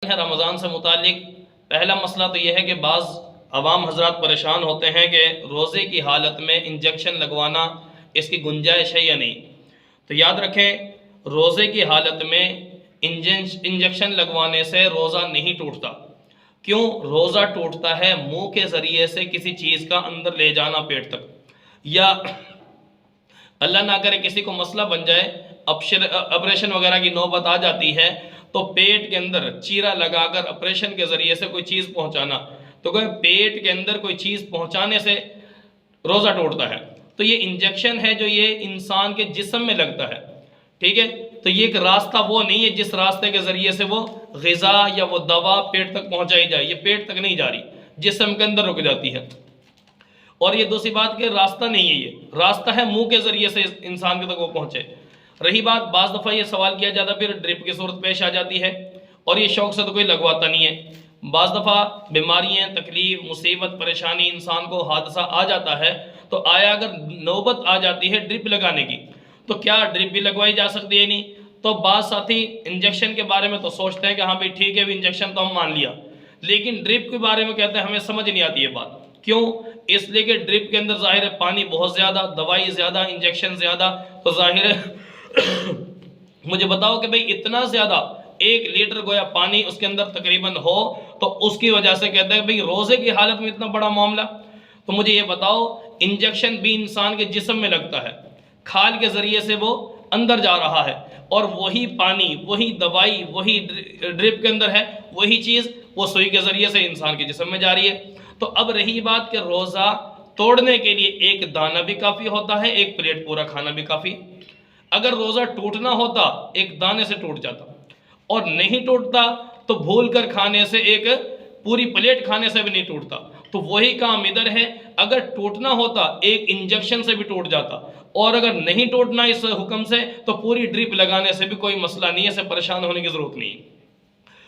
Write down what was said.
ہیں رمضان سے متعلق۔ پہلا مسئلہ تو یہ ہے کہ بعض عوام حضرات پریشان ہوتے ہیں کہ روزے کی حالت میں انجیکشن لگوانا اس کی گنجائش ہے یا نہیں۔ تو یاد رکھیں، روزے کی حالت میں انجیکشن لگوانے سے روزہ نہیں ٹوٹتا۔ کیوں؟ روزہ ٹوٹتا ہے منہ کے ذریعے سے کسی چیز کا اندر لے جانا پیٹ تک، یا اللہ نہ کرے کسی کو مسئلہ بن جائے، آپریشن وغیرہ کی نوبت آ جاتی ہے، تو پیٹ کے اندر چیرا لگا کر آپریشن کے ذریعے سے کوئی چیز پہنچانا، تو پیٹ کے اندر کوئی چیز پہنچانے سے روزہ ٹوٹتا ہے۔ تو یہ انجیکشن ہے جو یہ انسان کے جسم میں لگتا ہے، ٹھیک ہے؟ تو یہ ایک راستہ وہ نہیں ہے جس راستے کے ذریعے سے وہ غذا یا وہ دوا پیٹ تک پہنچائی جائے، یہ پیٹ تک نہیں جا رہی، جسم کے اندر رک جاتی ہے۔ اور یہ دوسری بات کہ راستہ نہیں ہے، یہ راستہ ہے منہ کے ذریعے سے انسان کے تک وہ پہنچے۔ رہی بات، بعض دفعہ یہ سوال کیا جاتا پھر ڈرپ کی صورت پیش آ جاتی ہے، اور یہ شوق سے تو کوئی لگواتا نہیں ہے۔ بعض دفعہ بیماریاں، تکلیف، مصیبت، پریشانی، انسان کو حادثہ آ جاتا ہے، تو آیا اگر نوبت آ جاتی ہے ڈرپ لگانے کی، تو کیا ڈرپ بھی لگوائی جا سکتی ہے؟ نہیں۔ تو بعض ساتھی انجیکشن کے بارے میں تو سوچتے ہیں کہ ہاں بھئی ٹھیک ہے، انجیکشن تو ہم مان لیا، لیکن ڈرپ کے بارے میں کہتے ہیں ہمیں سمجھ نہیں آتی یہ بات۔ کیوں؟ اس لیے کہ ڈرپ کے اندر ظاہر ہے پانی بہت زیادہ، دوائی زیادہ، انجیکشن زیادہ، تو ظاہر ہے مجھے بتاؤ کہ بھئی اتنا زیادہ 1 لیٹر گویا پانی اس کے اندر تقریباً ہو، تو اس کی وجہ سے کہتے ہیں بھئی روزے کی حالت میں اتنا بڑا معاملہ۔ تو مجھے یہ بتاؤ، انجیکشن بھی انسان کے جسم میں لگتا ہے، کھال کے ذریعے سے وہ اندر جا رہا ہے، اور وہی پانی، وہی دوائی، وہی ڈرپ کے اندر ہے، وہی چیز وہ سوئی کے ذریعے سے انسان کے جسم میں جا رہی ہے۔ تو اب رہی بات کہ روزہ توڑنے کے لیے ایک دانہ بھی کافی ہوتا ہے، ایک پلیٹ پورا کھانا بھی کافی۔ اگر روزہ ٹوٹنا ہوتا ایک دانے سے ٹوٹ جاتا، اور نہیں ٹوٹتا تو بھول کر کھانے سے، ایک پوری پلیٹ کھانے سے بھی نہیں ٹوٹتا۔ تو وہی کام ادھر ہے، اگر ٹوٹنا ہوتا ایک انجیکشن سے بھی ٹوٹ جاتا، اور اگر نہیں ٹوٹنا اس حکم سے تو پوری ڈرپ لگانے سے بھی کوئی مسئلہ نہیں ہے، اسے پریشان ہونے کی ضرورت نہیں ہے۔